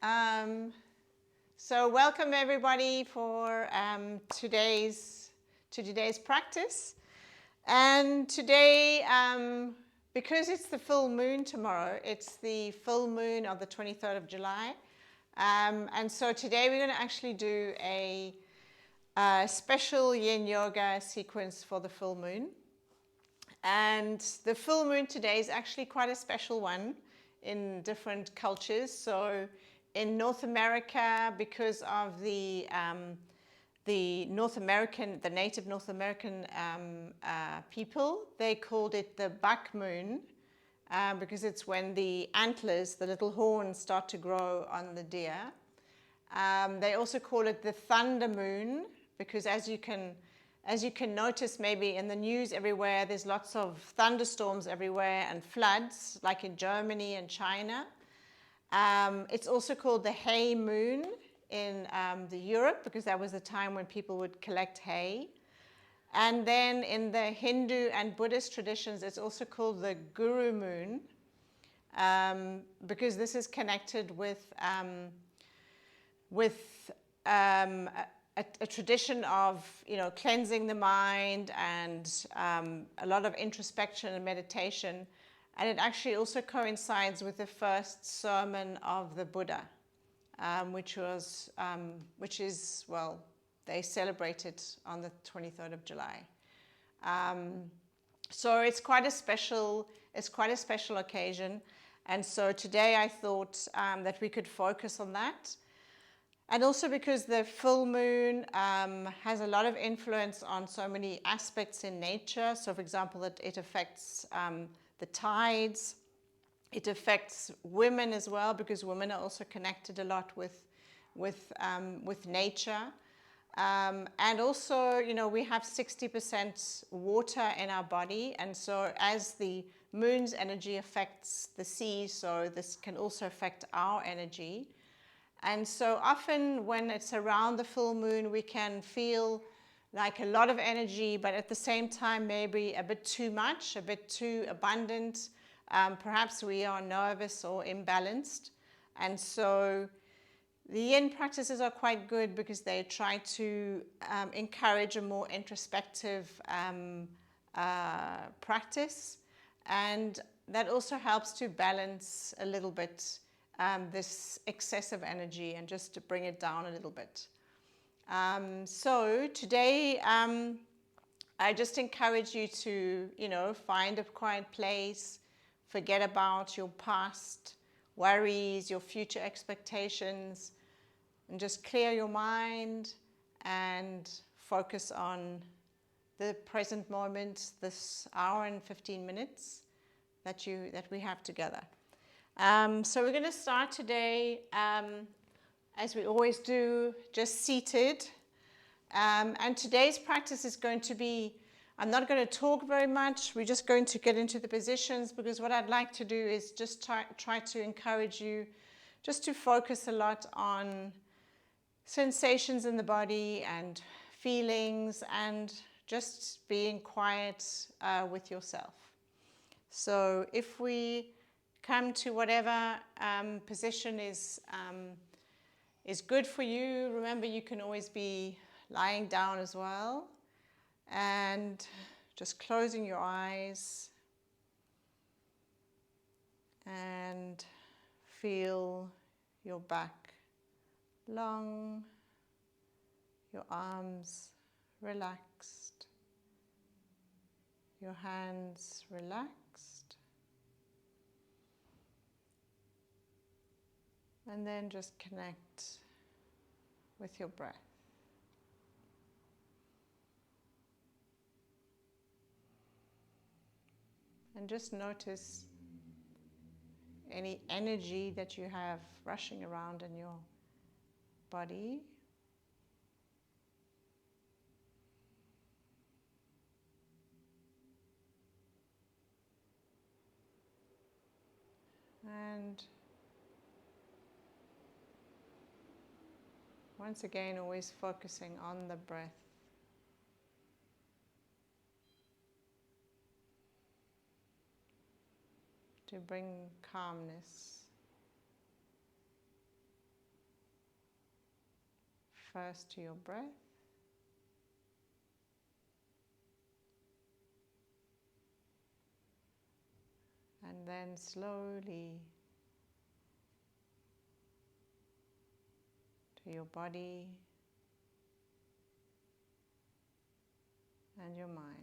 Um, so welcome everybody for today's practice. And today, because it's the full moon tomorrow, it's the full moon of the 23rd of July. And so today we're going to actually do a special yin yoga sequence for the full moon. And the full moon today is actually quite a special one in different cultures. So in North America, because of the native North American people, they called it the buck moon because it's when the antlers, the little horns, start to grow on the deer. They also call it the thunder moon because as you can notice maybe in the news everywhere, there's lots of thunderstorms everywhere and floods, like in Germany and China. It's also called the hay moon in the Europe because that was the time when people would collect hay. And then in the Hindu and Buddhist traditions, it's also called the guru moon because this is connected with a tradition of, cleansing the mind and a lot of introspection and meditation. And it actually also coincides with the first sermon of the Buddha, which is, they celebrate it on the 23rd of July. So it's quite a special occasion. And so today I thought that we could focus on that. And also because the full moon has a lot of influence on so many aspects in nature. So for example, that it affects the tides. It affects women as well because women are also connected a lot with nature. And also, we have 60% water in our body. And so as the moon's energy affects the sea, so this can also affect our energy. And so often when it's around the full moon, we can feel like a lot of energy, but at the same time, maybe a bit too much, a bit too abundant. Perhaps we are nervous or imbalanced. And so the yin practices are quite good because they try to encourage a more introspective practice. And that also helps to balance a little bit this excessive energy and just to bring it down a little bit. So today I just encourage you to, find a quiet place, forget about your past worries, your future expectations, and just clear your mind and focus on the present moment, this hour and 15 minutes that we have together. So we're going to start today, as we always do, just seated. And today's practice is going to be, I'm not going to talk very much. We're just going to get into the positions because what I'd like to do is just try to encourage you just to focus a lot on sensations in the body and feelings and just being quiet with yourself. So if we come to whatever position is good for you. Remember, you can always be lying down as well. And just closing your eyes. And feel your back long, your arms relaxed, your hands relaxed. And then just connect with your breath. And just notice any energy that you have rushing around in your body. And once again, always focusing on the breath. To bring calmness first to your breath. And then slowly to your body and your mind.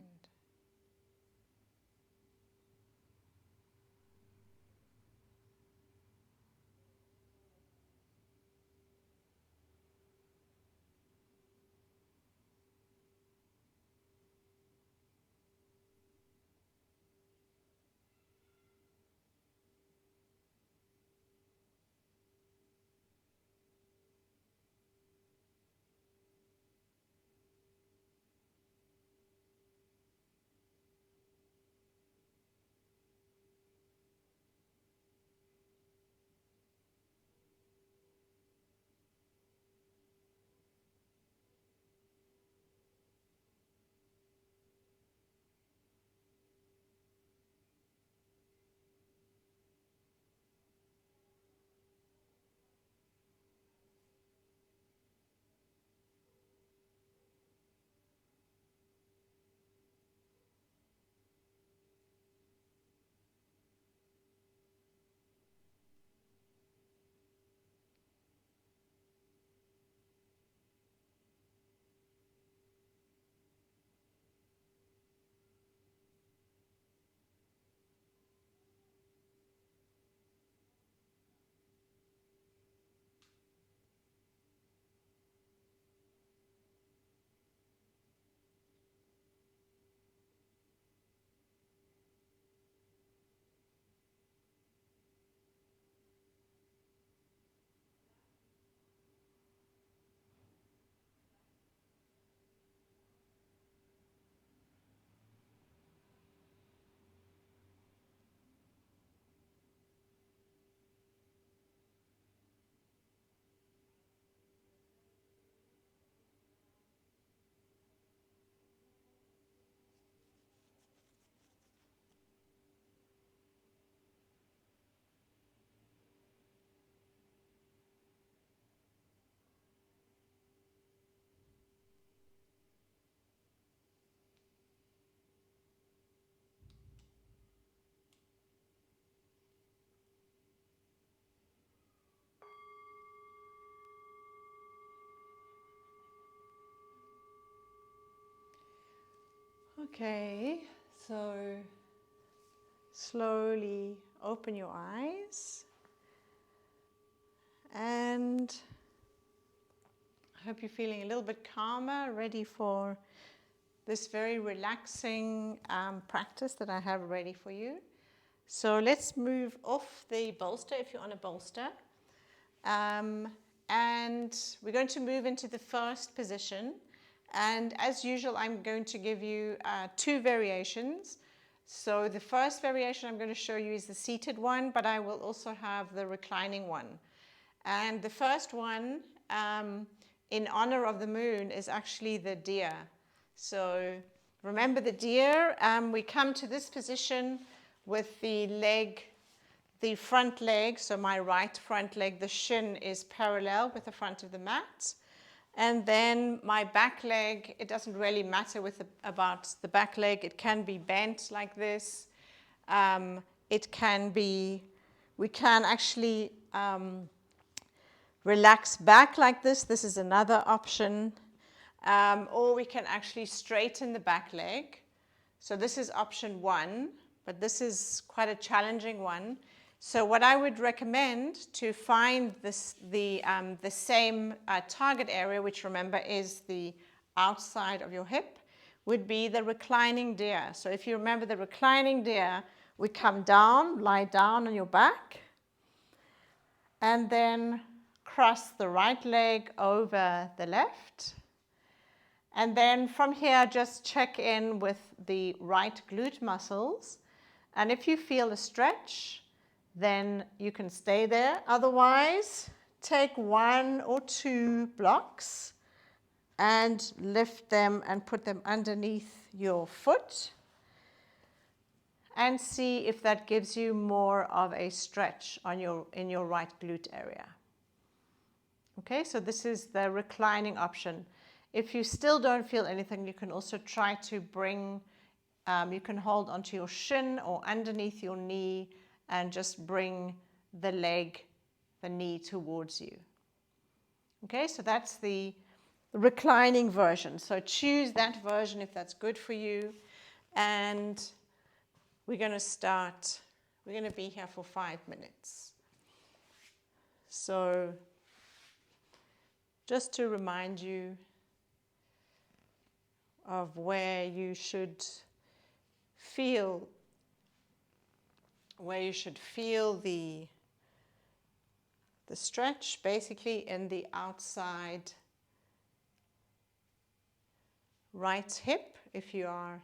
Okay, so slowly open your eyes, and I hope you're feeling a little bit calmer, ready for this very relaxing practice that I have ready for you. So let's move off the bolster if you're on a bolster. And we're going to move into the first position. And as usual, I'm going to give you two variations. So the first variation I'm going to show you is the seated one, but I will also have the reclining one. And the first one, in honor of the moon, is actually the deer. So remember the deer, we come to this position with the front leg, so my right front leg, the shin is parallel with the front of the mat. And then my back leg, it doesn't really matter about the back leg. It can be bent like this. We can actually relax back like this. This is another option. Or we can actually straighten the back leg. So this is option one, but this is quite a challenging one. So what I would recommend to find the same target area, which remember is the outside of your hip, would be the reclining deer. So if you remember the reclining deer, we come down, lie down on your back, and then cross the right leg over the left. And then from here, just check in with the right glute muscles. And if you feel a stretch, then you can stay there. Otherwise, take one or two blocks and lift them and put them underneath your foot and see if that gives you more of a stretch in your right glute area. Okay, so this is the reclining option. If you still don't feel anything, you can also try to bring, you can hold onto your shin or underneath your knee and just bring the leg, the knee towards you. Okay, so that's the reclining version. So choose that version if that's good for you. And we're going to start, we're going to be here for 5 minutes. So just to remind you of where you should feel the stretch, basically in the outside right hip, if you are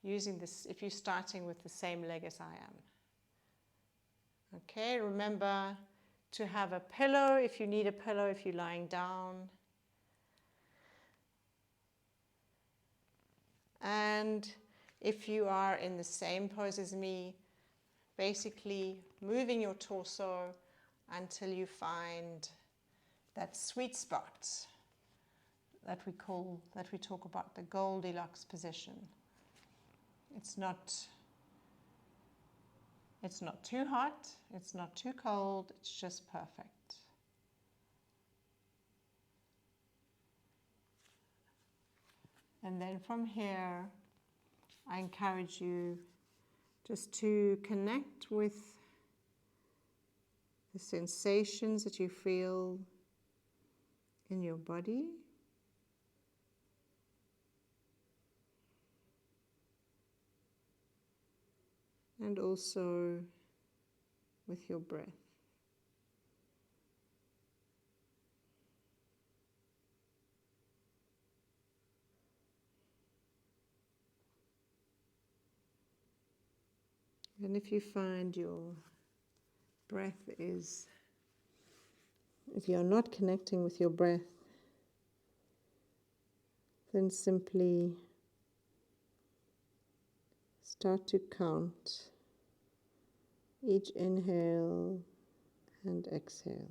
using this, if you're starting with the same leg as I am. Okay, remember to have a pillow if you need a pillow, if you're lying down. And if you are in the same pose as me, basically moving your torso until you find that sweet spot that we talk about, the Goldilocks position. It's not too hot, it's not too cold, it's just perfect. And then from here, I encourage you just to connect with the sensations that you feel in your body. And also with your breath. And if you find your breath if you're not connecting with your breath, then simply start to count each inhale and exhale.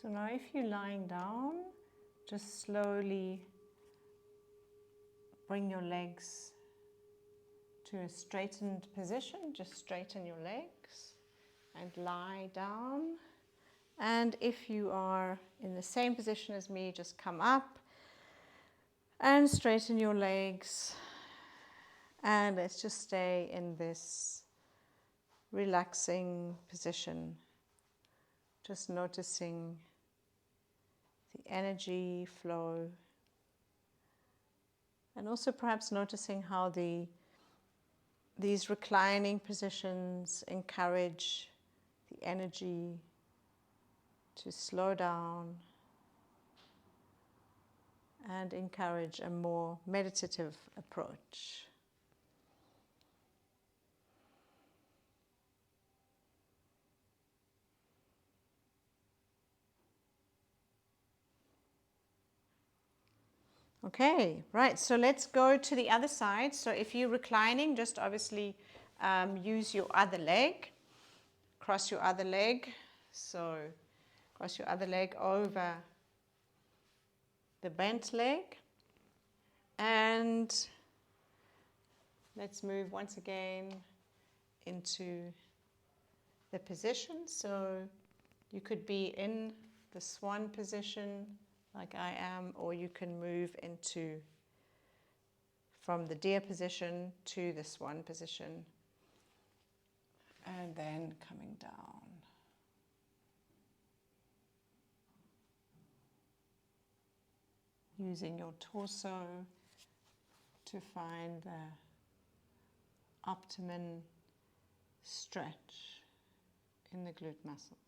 So now if you're lying down, just slowly bring your legs to a straightened position. Just straighten your legs and lie down. And if you are in the same position as me, just come up And straighten your legs. And let's just stay in this relaxing position. Just noticing the energy flow. And also perhaps noticing how these reclining positions encourage the energy to slow down and encourage a more meditative approach. Okay, right, so let's go to the other side. So if you're reclining, just obviously use your other leg. Cross your other leg. So cross your other leg over the bent leg. And let's move once again into the position. So you could be in the swan position like I am, or you can move into from the deer position to the swan position and then coming down. Using your torso to find the optimum stretch in the glute muscles.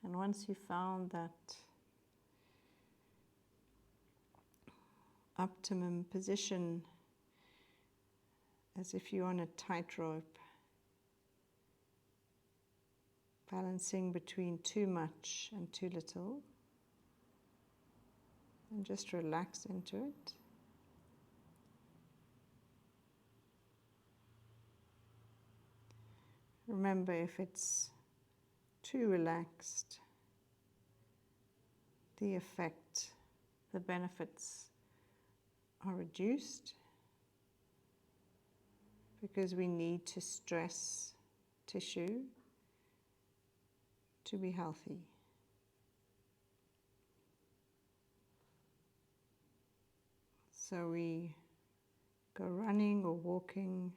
And once you found that optimum position, as if you're on a tightrope, balancing between too much and too little, and just relax into it. Remember, if it's too relaxed, the effect, the benefits are reduced because we need to stress tissue to be healthy. So we go running or walking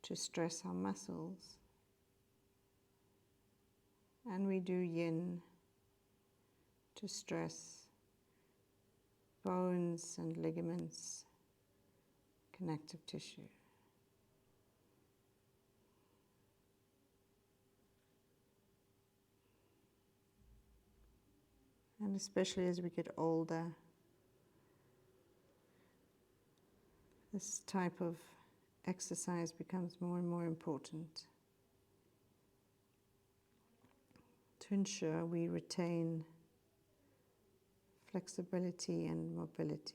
to stress our muscles, and we do yin to stress bones and ligaments, connective tissue. And especially as we get older, this type of exercise becomes more and more important to ensure we retain flexibility and mobility.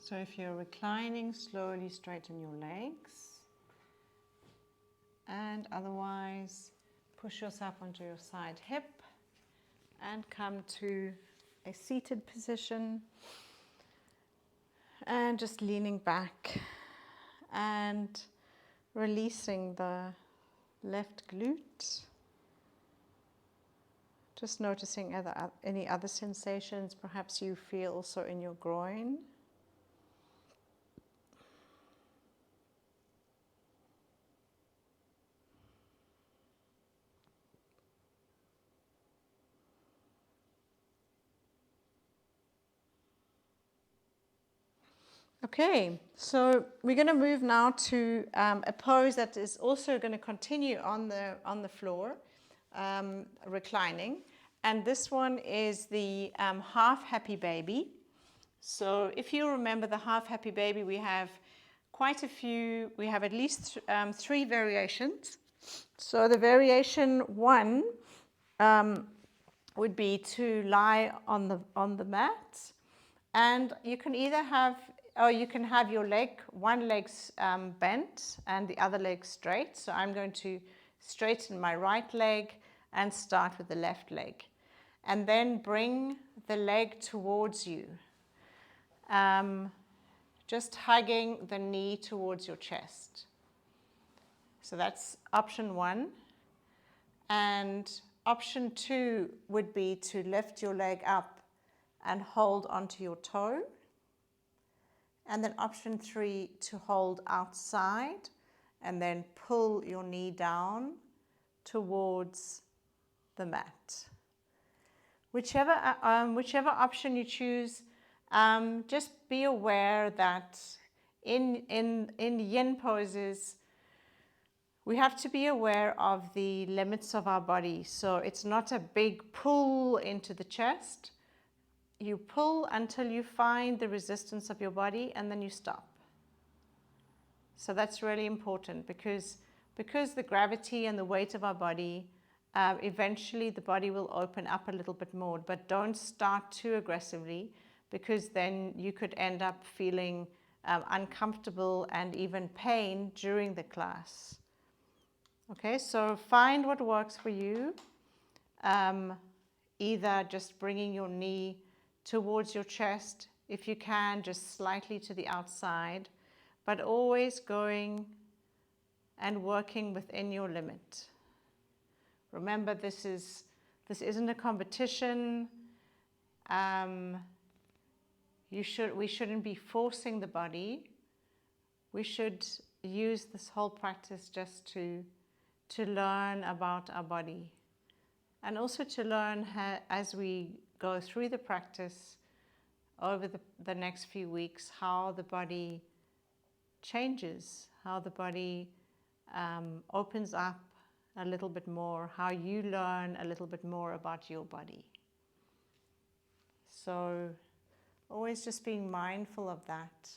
So if you're reclining, slowly straighten your legs. And otherwise, push yourself onto your side hip and come to a seated position. And just leaning back and releasing the left glute. Just noticing any other sensations perhaps you feel also in your groin. Okay, so we're going to move now to a pose that is also going to continue on the floor, reclining, and this one is the half happy baby. So if you remember the half happy baby, we have quite a few. We have at least 3 variations. So the variation 1 would be to lie on the mat, and you can either have. Or you can have your one leg bent and the other leg straight. So I'm going to straighten my right leg and start with the left leg. And then bring the leg towards you. Just hugging the knee towards your chest. So that's option 1. And option 2 would be to lift your leg up and hold onto your toe. And then option 3, to hold outside and then pull your knee down towards the mat. Whichever option you choose, just be aware that in yin poses, we have to be aware of the limits of our body. So it's not a big pull into the chest. You pull until you find the resistance of your body and then you stop. So that's really important because the gravity and the weight of our body, eventually the body will open up a little bit more. But don't start too aggressively because then you could end up feeling uncomfortable and even pain during the class. Okay, so find what works for you. Either just bringing your knee towards your chest, if you can, just slightly to the outside, but always going and working within your limit. Remember, this isn't a competition. We shouldn't be forcing the body. We should use this whole practice just to learn about our body, and also to learn how, as we go through the practice over the next few weeks, how the body changes, how the body opens up a little bit more, how you learn a little bit more about your body. So always just being mindful of that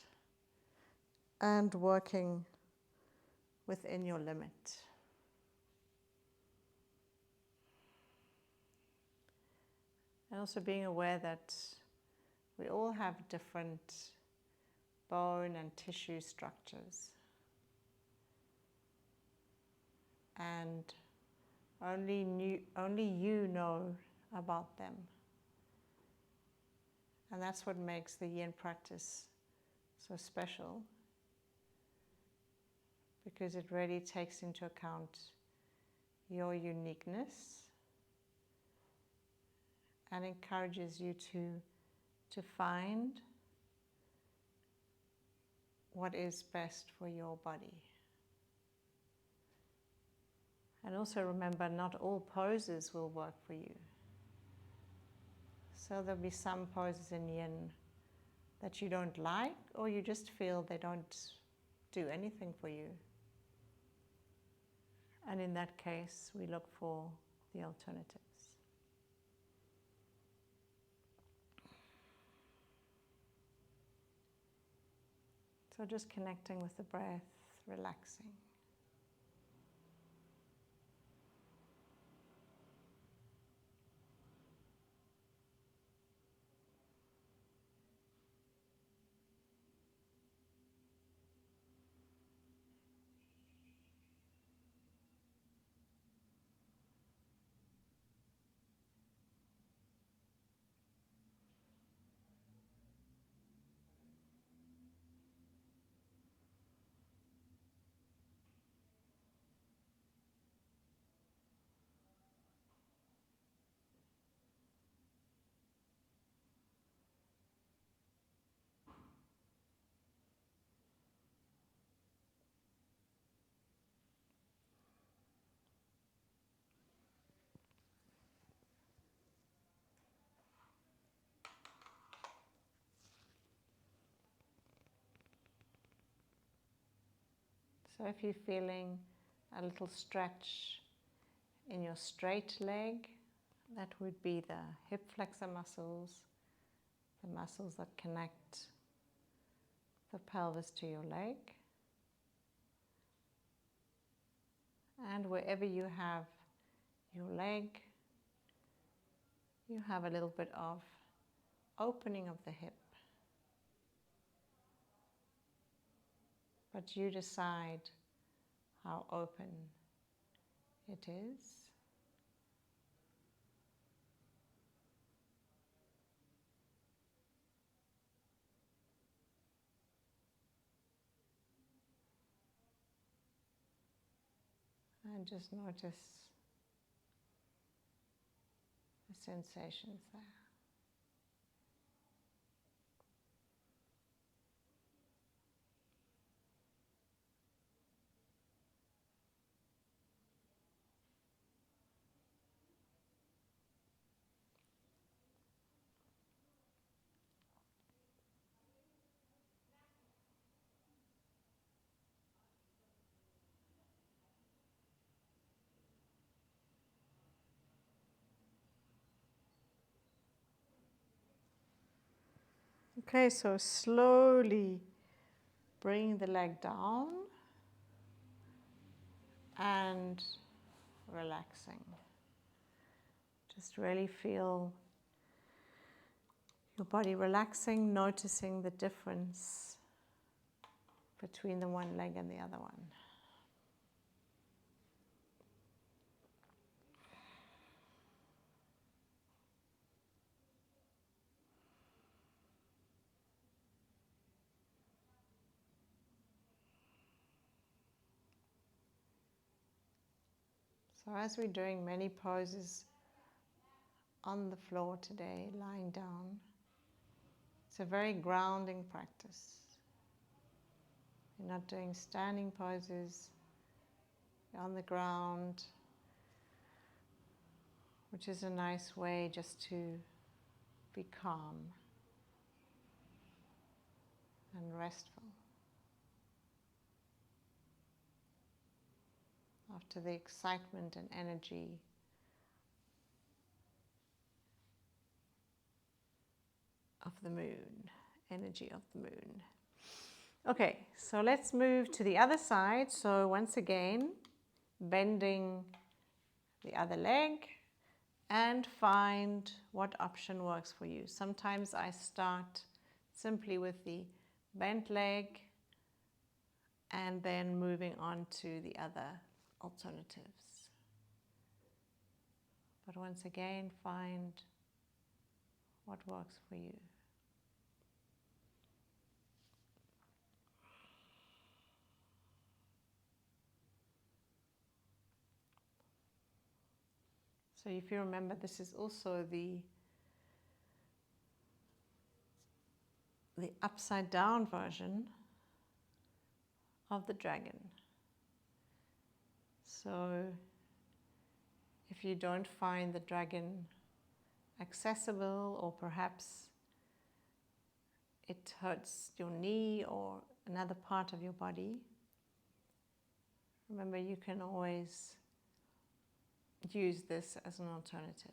and working within your limit. And also being aware that we all have different bone and tissue structures. And only you know about them. And that's what makes the yin practice so special, because it really takes into account your uniqueness and encourages you to find what is best for your body. And also remember, not all poses will work for you. So there'll be some poses in yin that you don't like, or you just feel they don't do anything for you. And in that case, we look for the alternatives. So just connecting with the breath, relaxing. So if you're feeling a little stretch in your straight leg, that would be the hip flexor muscles, the muscles that connect the pelvis to your leg. And wherever you have your leg, you have a little bit of opening of the hip. But you decide how open it is. And just notice the sensations there. Okay, so slowly bring the leg down and relaxing. Just really feel your body relaxing, noticing the difference between the one leg and the other one. So as we're doing many poses on the floor today, lying down, it's a very grounding practice. You're not doing standing poses, you're on the ground, which is a nice way just to be calm and restful after the excitement and energy of the moon, energy of the moon. Okay, so let's move to the other side. So once again, bending the other leg and find what option works for you. Sometimes I start simply with the bent leg and then moving on to the other alternatives. But once again, find what works for you. So if you remember, this is also the upside down version of the dragon. So if you don't find the dragon accessible, or perhaps it hurts your knee or another part of your body, remember you can always use this as an alternative.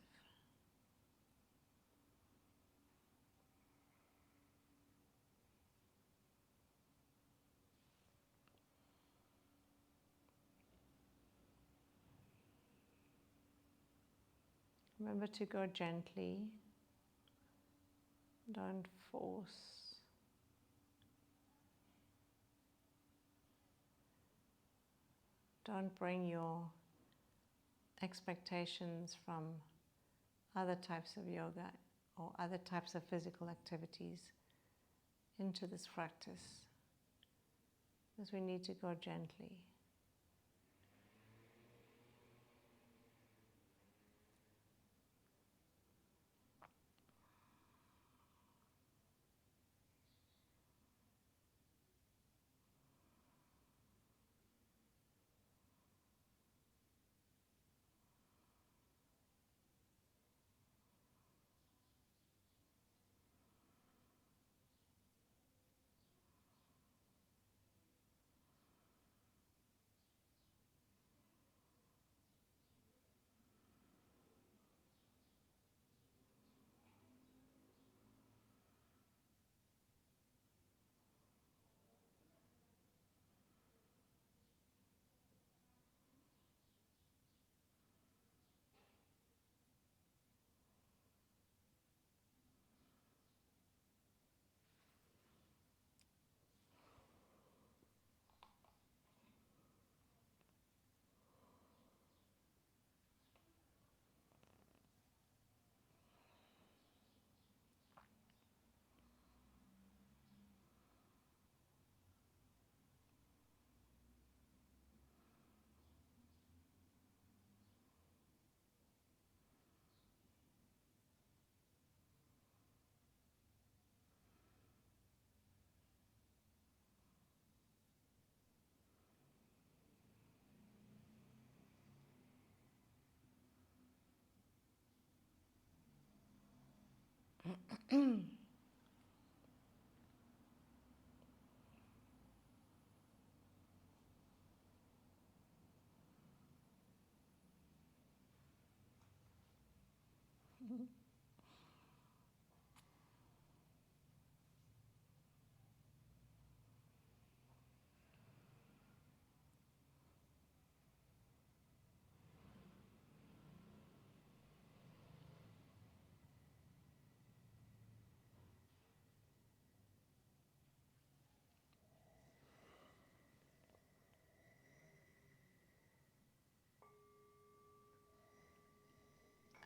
Remember to go gently, don't force. Don't bring your expectations from other types of yoga or other types of physical activities into this practice, because we need to go gently.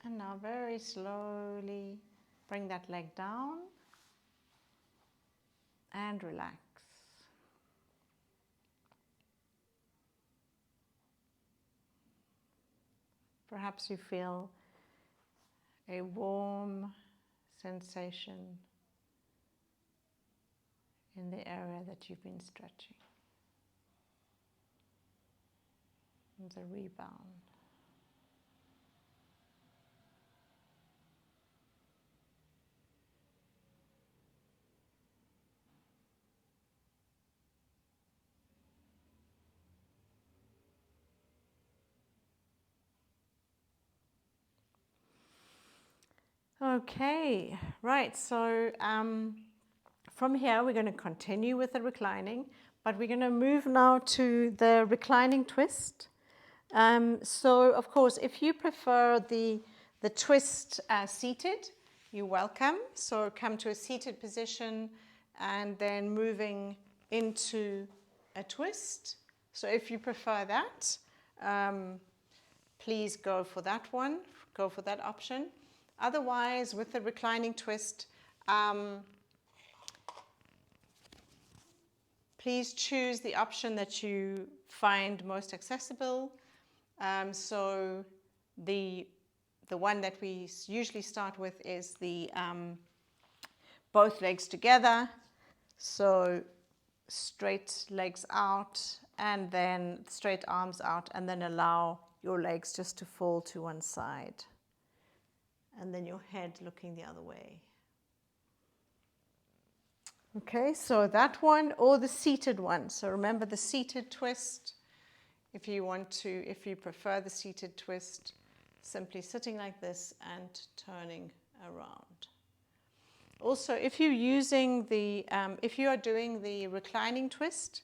And now very slowly bring that leg down and relax. Perhaps you feel a warm sensation in the area that you've been stretching. There's a rebound. Okay, right, so from here we're going to continue with the reclining, but we're going to move now to the reclining twist. So of course, if you prefer the twist seated, you're welcome. So come to a seated position and then moving into a twist. So if you prefer that, please go for that one, go for that option. Otherwise, with the reclining twist, please choose the option that you find most accessible. So the one that we usually start with is the both legs together. So straight legs out and then straight arms out, and then allow your legs just to fall to one side. And then your head looking the other way. Okay, so that one or the seated one. So remember the seated twist. If you prefer the seated twist, simply sitting like this and turning around. Also, if you're using if you are doing the reclining twist,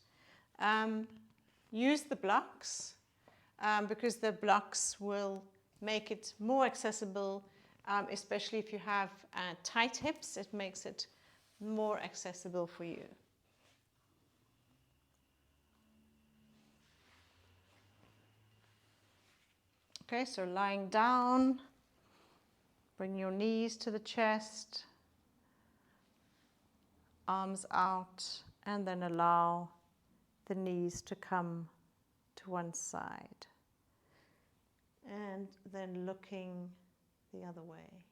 use the blocks because the blocks will make it more accessible. Especially if you have tight hips, it makes it more accessible for you. Okay, so lying down, bring your knees to the chest, arms out, and then allow the knees to come to one side. And then looking the other way.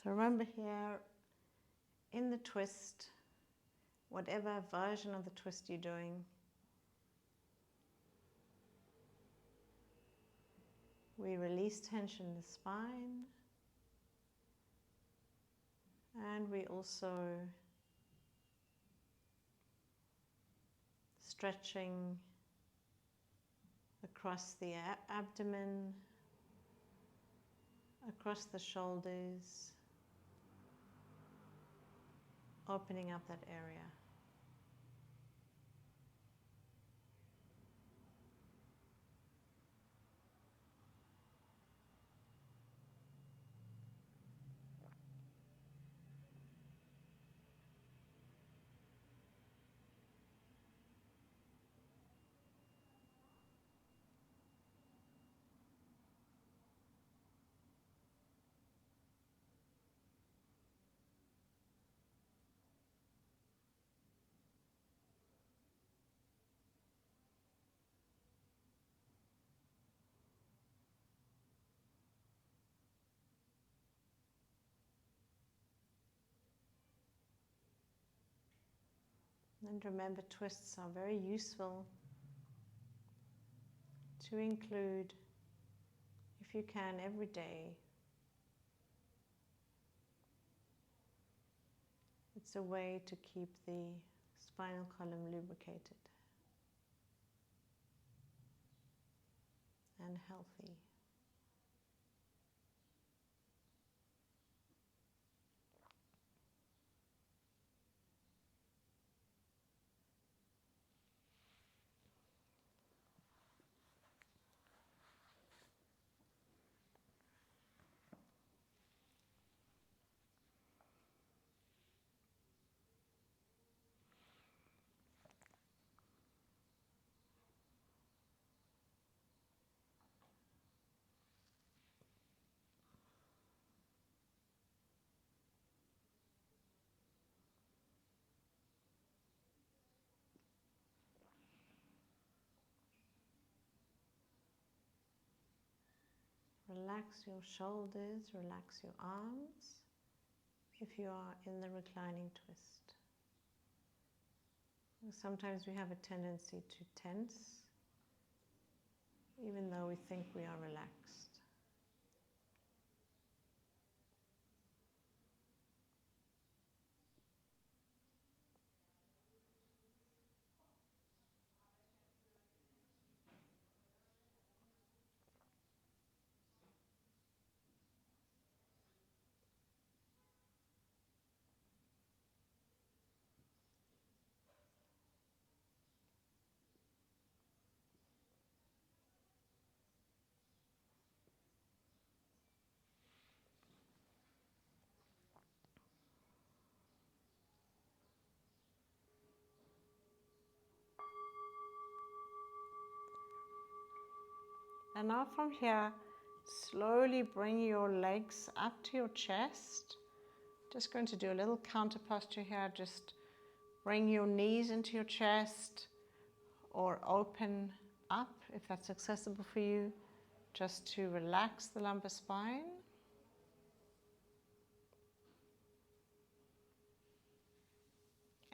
So remember here, in the twist, whatever version of the twist you're doing, we release tension in the spine, and we also stretching across the abdomen, across the shoulders, opening up that area. And remember, twists are very useful to include, if you can, every day. It's a way to keep the spinal column lubricated and healthy. Relax your shoulders, relax your arms if you are in the reclining twist. Sometimes we have a tendency to tense, even though we think we are relaxed. And now from here, slowly bring your legs up to your chest. Just going to do a little counter posture here. Just bring your knees into your chest or open up if that's accessible for you, just to relax the lumbar spine.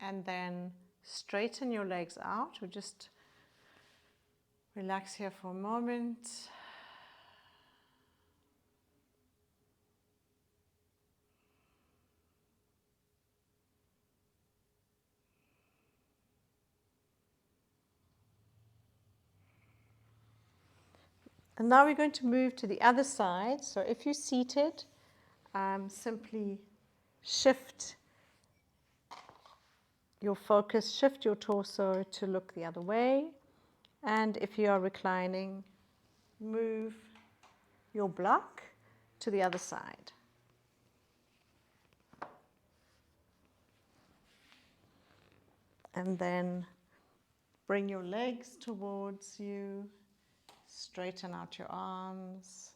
And then straighten your legs out. We just relax here for a moment. And now we're going to move to the other side. So if you're seated, simply shift your focus, shift your torso to look the other way. And if you are reclining, move your block to the other side. And then bring your legs towards you, straighten out your arms,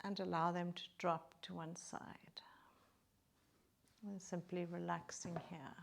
and allow them to drop to one side. And simply relaxing here.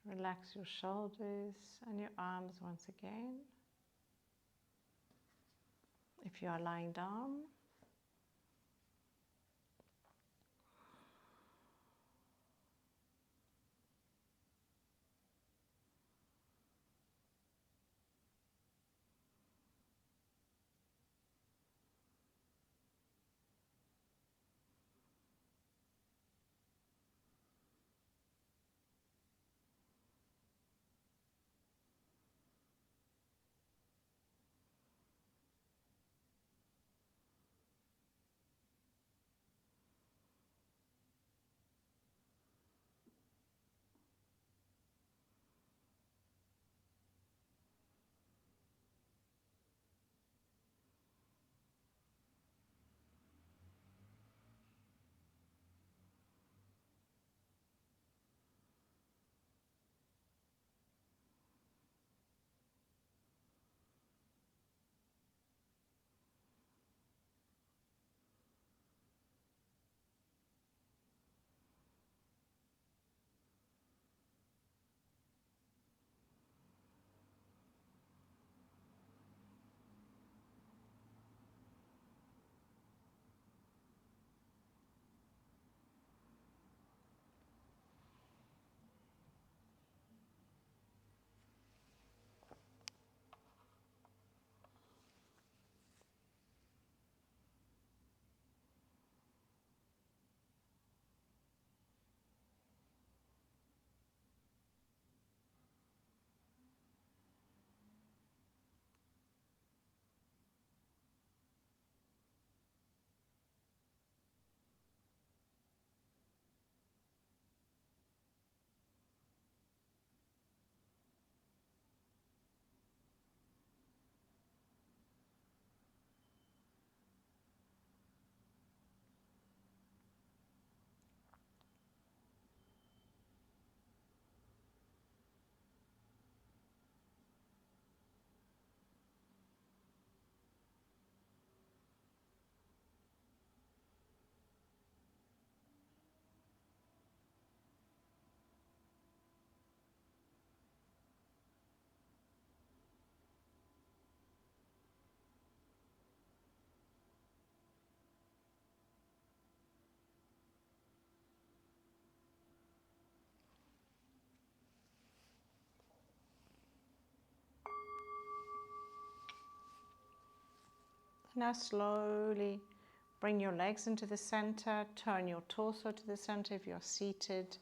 Relax your shoulders and your arms once again. If you are lying down, Now slowly bring your legs into the center, turn your torso to the center if you're seated,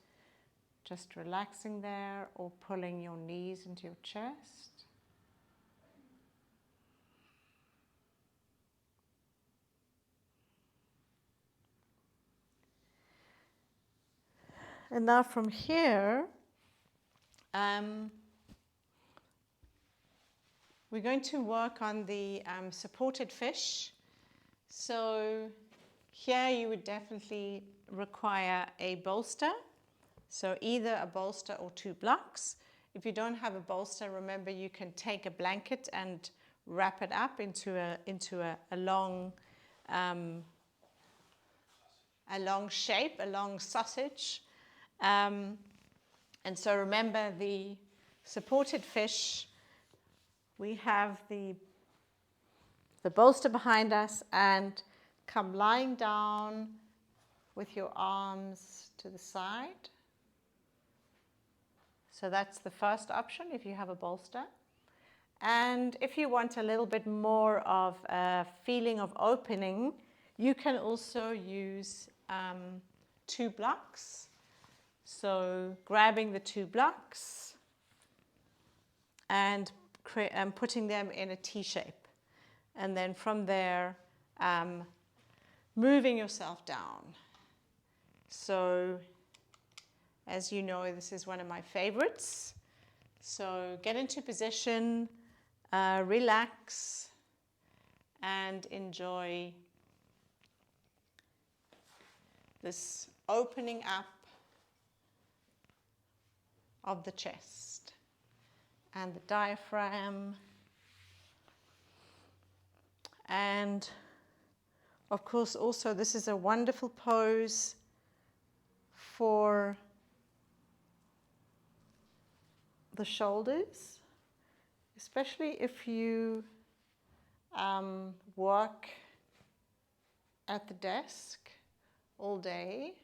just relaxing there, or pulling your knees into your chest. And now from here, we're going to work on the supported fish. So here you would definitely require a bolster. So either a bolster or 2 blocks. If you don't have a bolster, remember you can take a blanket and wrap it up into a long shape, a long sausage. And so remember the supported fish, we have the bolster behind us, and come lying down with your arms to the side. So that's the first option if you have a bolster. And if you want a little bit more of a feeling of opening, you can also use 2 blocks. So grabbing the 2 blocks and putting them in a T shape. And then from there, moving yourself down. So as you know, this is one of my favorites. So get into position, relax, and enjoy this opening up of the chest and the diaphragm. And of course, also this is a wonderful pose for the shoulders, especially if you work at the desk all day,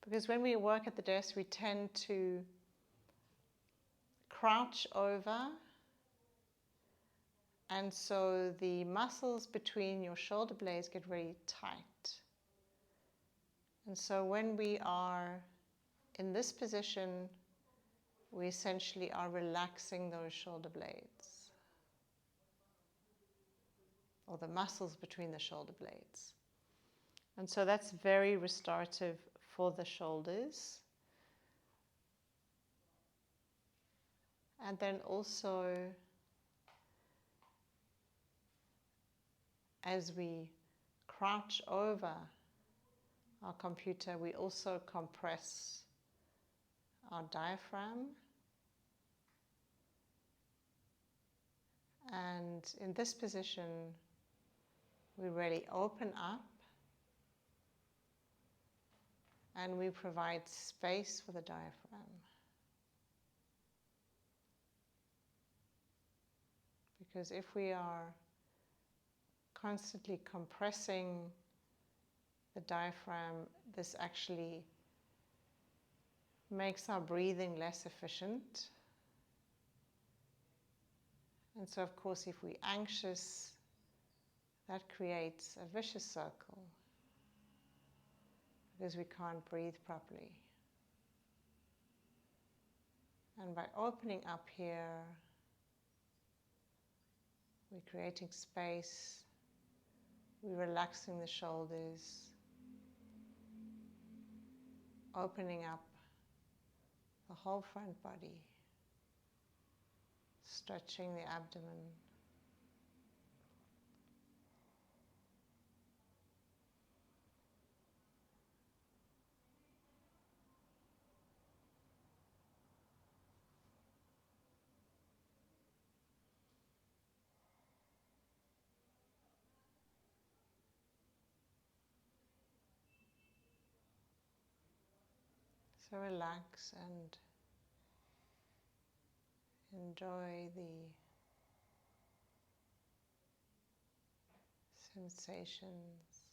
because when we work at the desk we tend to crouch over, and so the muscles between your shoulder blades get very tight. And so when we are in this position, we essentially are relaxing those shoulder blades, or the muscles between the shoulder blades. And so that's very restorative for the shoulders. And then also, as we crouch over our computer, we also compress our diaphragm. And in this position, we really open up and we provide space for the diaphragm. Because if we are constantly compressing the diaphragm, this actually makes our breathing less efficient. And so, of course, if we're anxious, that creates a vicious circle because we can't breathe properly. And by opening up here, we're creating space, we're relaxing the shoulders, opening up the whole front body, stretching the abdomen. So relax and enjoy the sensations.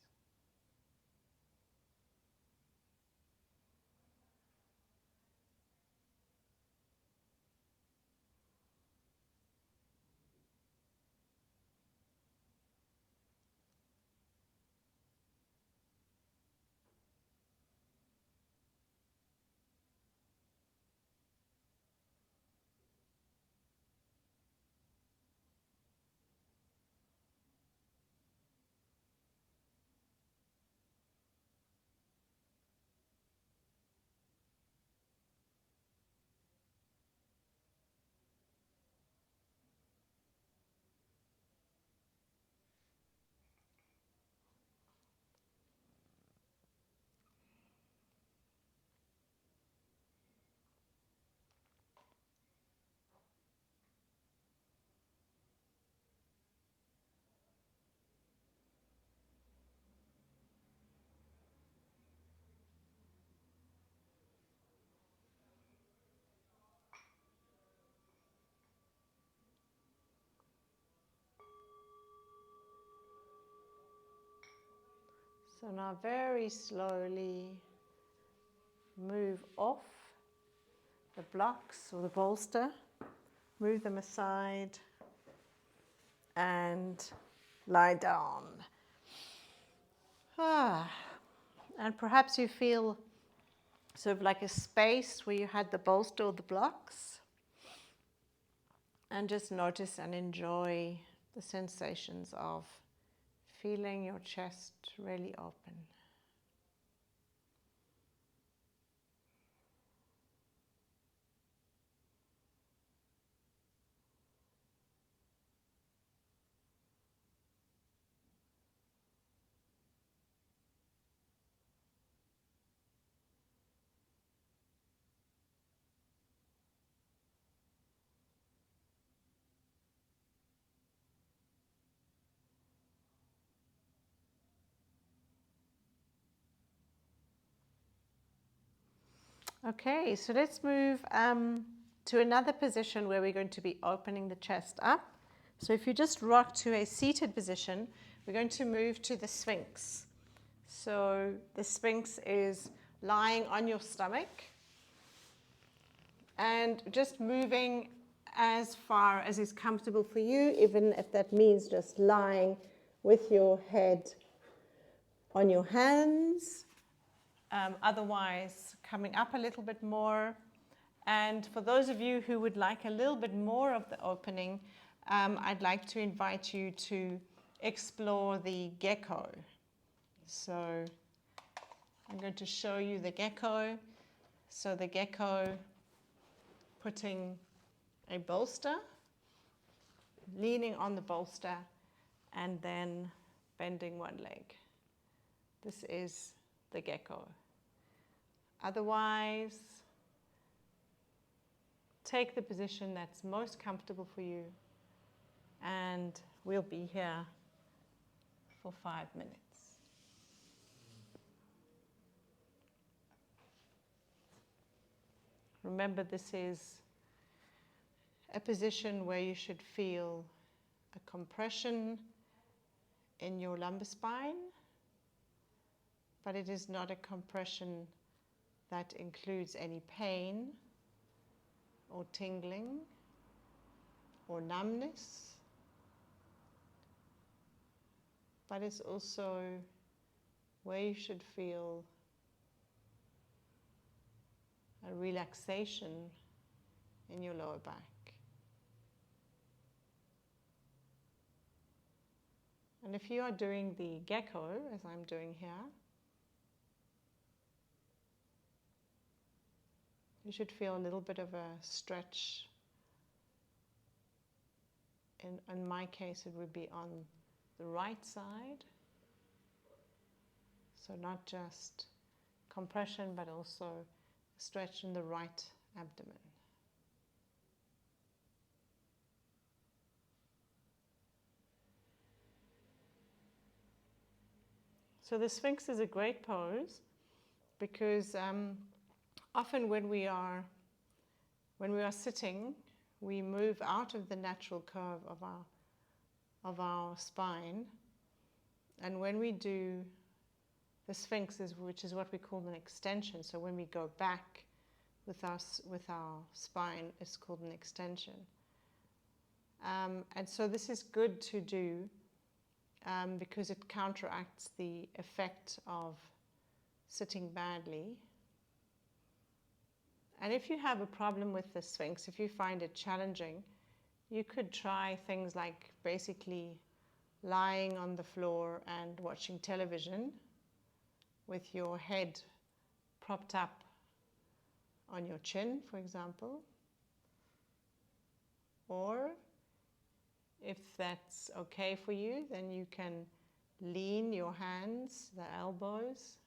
So now very slowly move off the blocks or the bolster, move them aside and lie down. And perhaps you feel sort of like a space where you had the bolster or the blocks, and just notice and enjoy the sensations of feeling your chest really open. Okay, so let's move to another position where we're going to be opening the chest up. So if you just rock to a seated position, we're going to move to the Sphinx. So the Sphinx is lying on your stomach and just moving as far as is comfortable for you, even if that means just lying with your head on your hands. Otherwise, coming up a little bit more. And for those of you who would like a little bit more of the opening, I'd like to invite you to explore the Gecko. So I'm going to show you the Gecko. So the Gecko, putting a bolster, leaning on the bolster, and then bending one leg. This is the Gecko. Otherwise, take the position that's most comfortable for you, and we'll be here for 5 minutes. Remember, this is a position where you should feel a compression in your lumbar spine, but it is not a compression that includes any pain or tingling or numbness, but it's also where you should feel a relaxation in your lower back. And if you are doing the Gecko, as I'm doing here, you should feel a little bit of a stretch. In my case, it would be on the right side. So not just compression, but also stretch in the right abdomen. So the Sphinx is a great pose because often when we are sitting, we move out of the natural curve of our spine, and when we do the Sphinx, which is what we call an extension. So when we go back with our spine, it's called an extension. And so this is good to do because it counteracts the effect of sitting badly. And if you have a problem with the Sphinx, if you find it challenging, you could try things like basically lying on the floor and watching television with your head propped up on your chin, for example. Or if that's okay for you, then you can lean your hands, the elbows,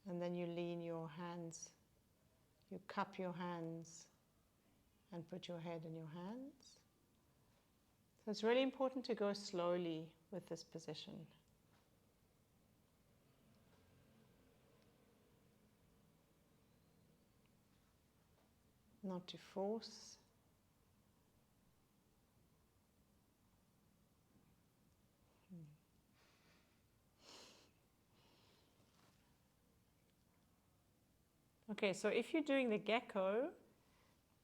and then you lean your hands, you cup your hands and put your head in your hands. So it's really important to go slowly with this position. Not to force. Okay, so if you're doing the gecko,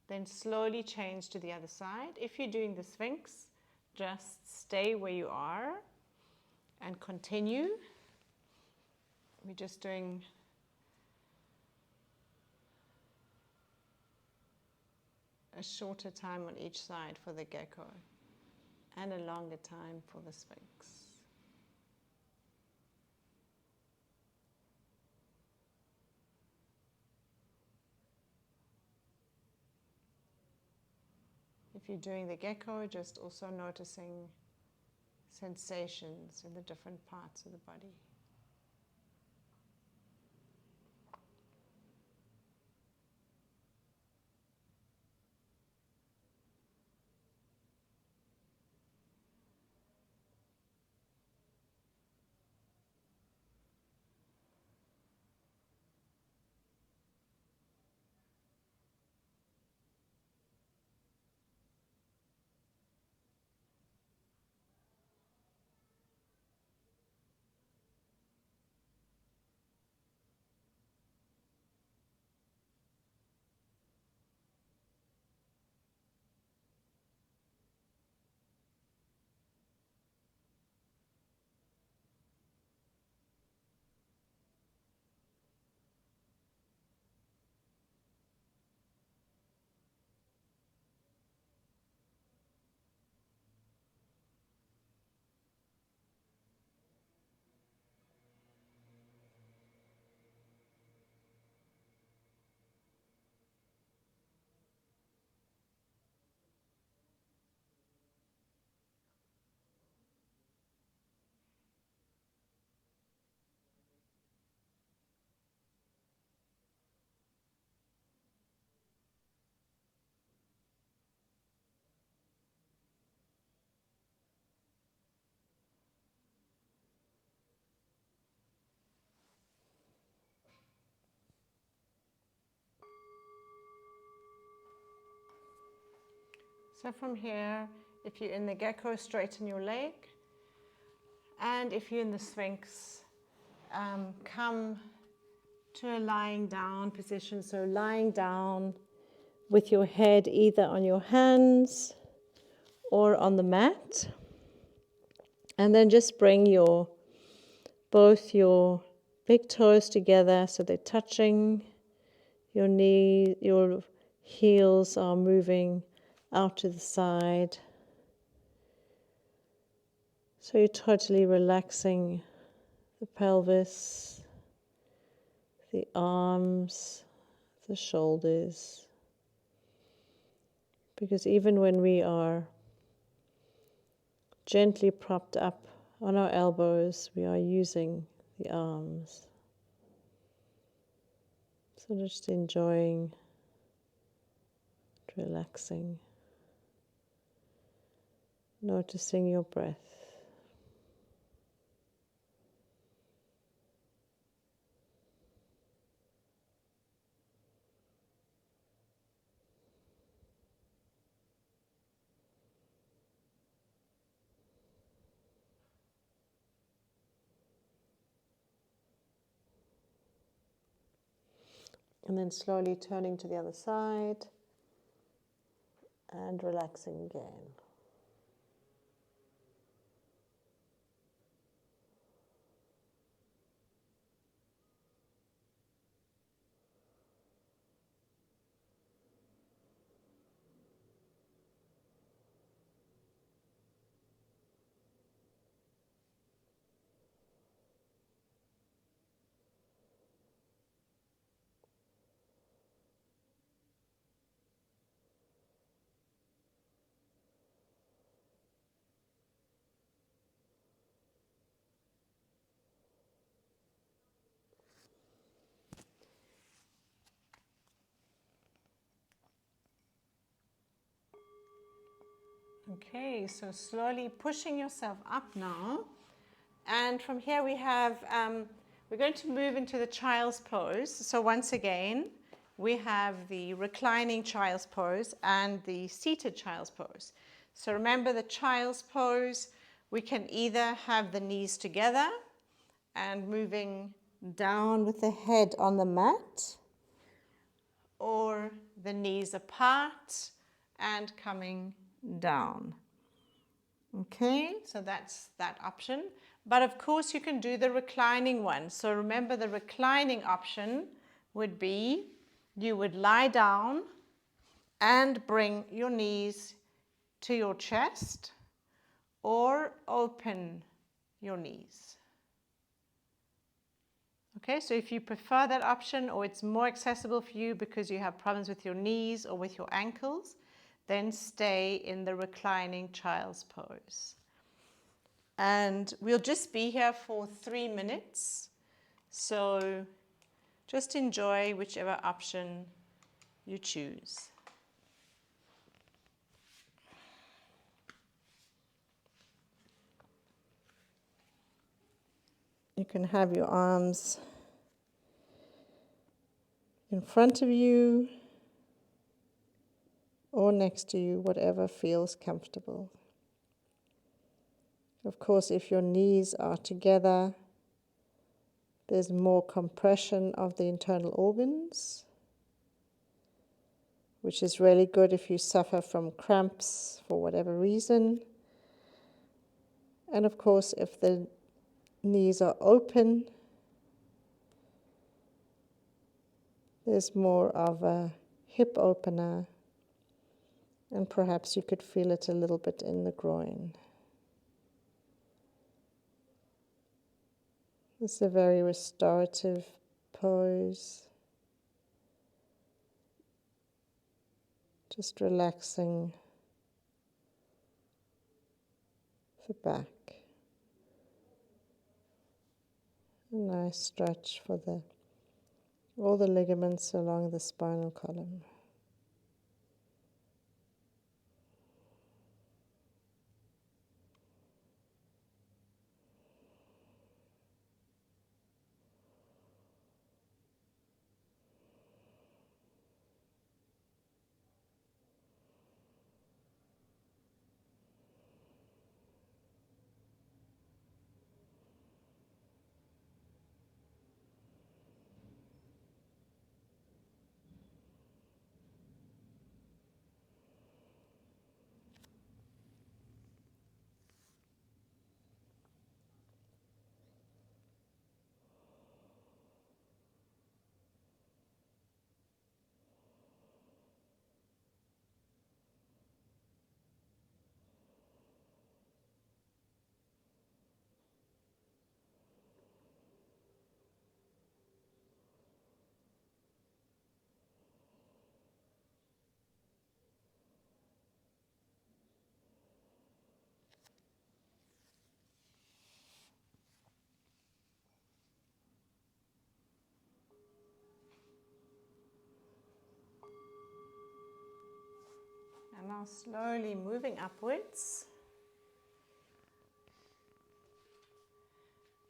then slowly change to the other side. If you're doing the Sphinx, just stay where you are and continue. We're just doing a shorter time on each side for the gecko and a longer time for the Sphinx. If you're doing the gecko, just also noticing sensations in the different parts of the body. So from here, if you're in the gecko, straighten your leg. And if you're in the Sphinx, come to a lying down position. So lying down with your head either on your hands or on the mat. And then just bring both your big toes together so they're touching. Your knee, your heels are moving out to the side. So you're totally relaxing the pelvis, the arms, the shoulders. Because even when we are gently propped up on our elbows, we are using the arms. So just enjoying, relaxing, noticing your breath. And then slowly turning to the other side and relaxing again. Okay, so slowly pushing yourself up now. And from here we have, we're going to move into the child's pose. So once again, we have the reclining child's pose and the seated child's pose. So remember the child's pose, we can either have the knees together and moving down with the head on the mat, or the knees apart and coming down. Okay, so that's that option. But of course you can do the reclining one. So remember, the reclining option would be you would lie down and bring your knees to your chest or open your knees. Okay, so if you prefer that option, or it's more accessible for you because you have problems with your knees or with your ankles, then stay in the reclining child's pose. And we'll just be here for 3 minutes. So just enjoy whichever option you choose. You can have your arms in front of you or next to you, whatever feels comfortable. Of course, if your knees are together, there's more compression of the internal organs, which is really good if you suffer from cramps for whatever reason. And of course, if the knees are open, there's more of a hip opener, and perhaps you could feel it a little bit in the groin. This is a very restorative pose. Just relaxing the back. A nice stretch for all the ligaments along the spinal column. And now slowly moving upwards,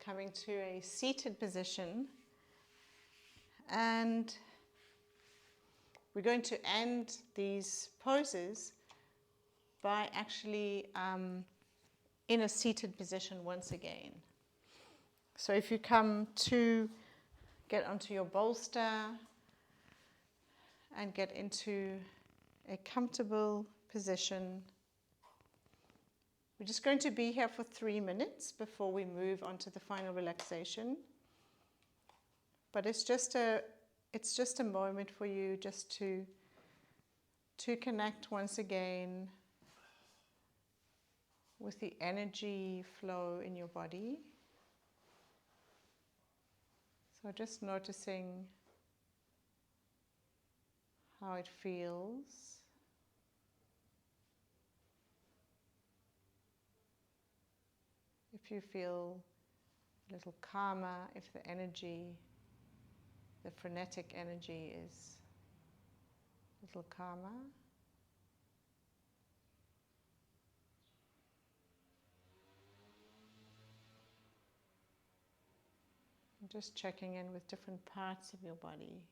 coming to a seated position, and we're going to end these poses by actually in a seated position once again. So if you come to get onto your bolster and get into a comfortable position. We're just going to be here for 3 minutes before we move on to the final relaxation. But it's just a moment for you just to connect once again with the energy flow in your body. So just noticing how it feels. If you feel a little calmer, if the energy, the frenetic energy is a little calmer. And just checking in with different parts of your body.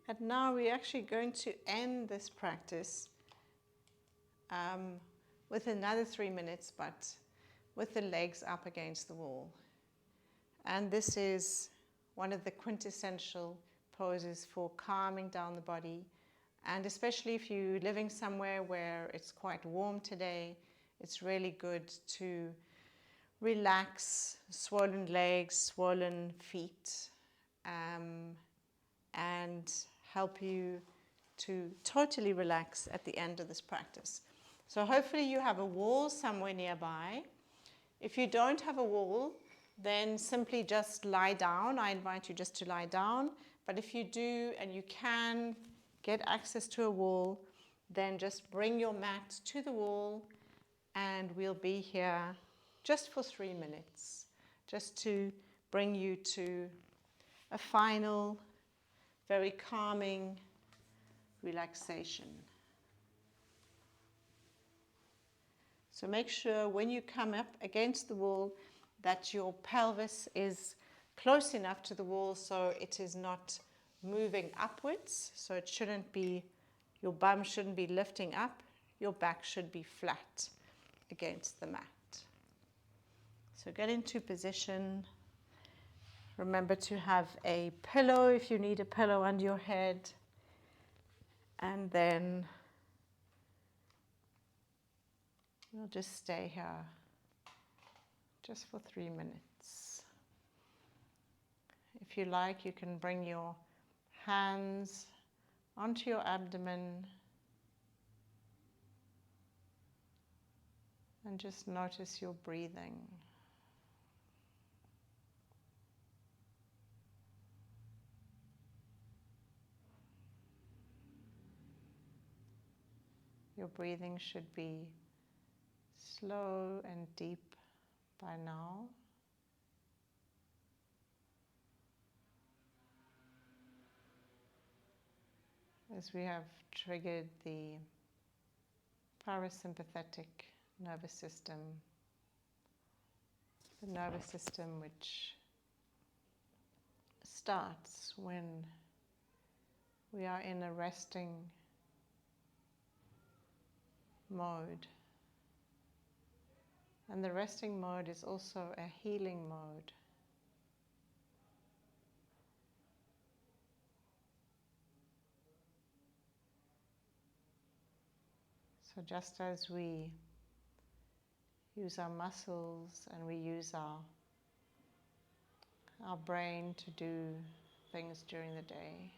And now we're actually going to end this practice with another 3 minutes, but with the legs up against the wall. And this is one of the quintessential poses for calming down the body. And especially if you're living somewhere where it's quite warm today, it's really good to relax swollen legs, swollen feet, and help you to totally relax at the end of this practice. So hopefully you have a wall somewhere nearby. If you don't have a wall, then simply just lie down. I invite you just to lie down. But if you do and you can get access to a wall, then just bring your mat to the wall and we'll be here just for 3 minutes, just to bring you to a final, very calming relaxation. So make sure when you come up against the wall that your pelvis is close enough to the wall so it is not moving upwards. So it shouldn't be, your bum shouldn't be lifting up, your back should be flat against the mat. So get into position. Remember to have a pillow if you need a pillow under your head. And then we'll just stay here just for 3 minutes. If you like, you can bring your hands onto your abdomen and just notice your breathing. Your breathing should be slow and deep by now. As we have triggered the parasympathetic nervous system, the nervous system which starts when we are in a resting mode. And the resting mode is also a healing mode. So just as we use our muscles and we use our brain to do things during the day,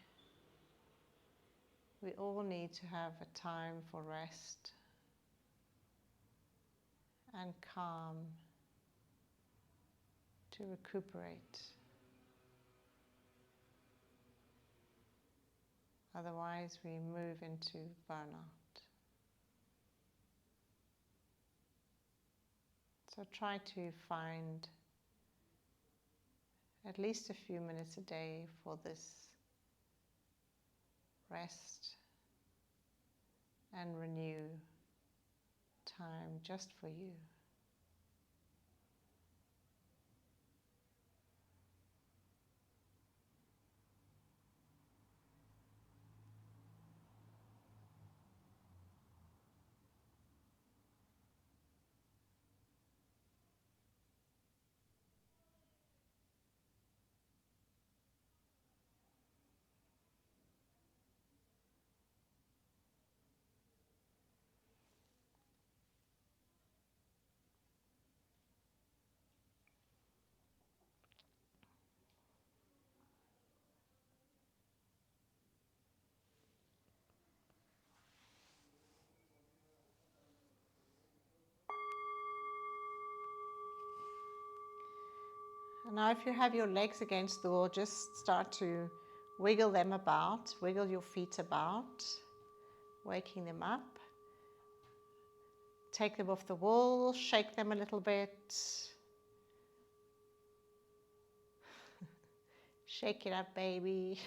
we all need to have a time for rest and calm to recuperate. Otherwise, we move into burnout. So try to find at least a few minutes a day for this rest and renew time just for you. And now if you have your legs against the wall, just start to wiggle them about, wiggle your feet about, waking them up. Take them off the wall, shake them a little bit. Shake it up, baby.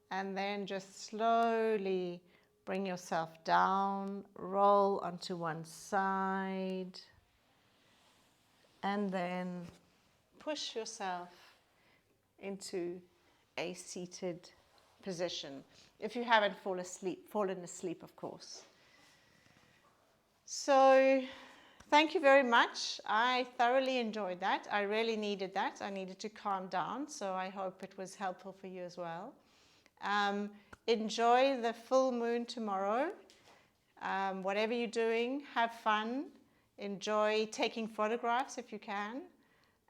And then just slowly bring yourself down, roll onto one side, and then push yourself into a seated position, if you haven't fallen asleep, of course. So thank you very much. I thoroughly enjoyed that. I really needed that. I needed to calm down, so I hope it was helpful for you as well. Enjoy the full moon tomorrow. Whatever you're doing, have fun. Enjoy taking photographs if you can.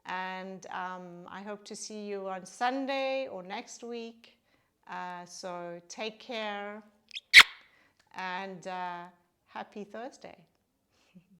And I hope to see you on Sunday or next week. So take care and happy Thursday.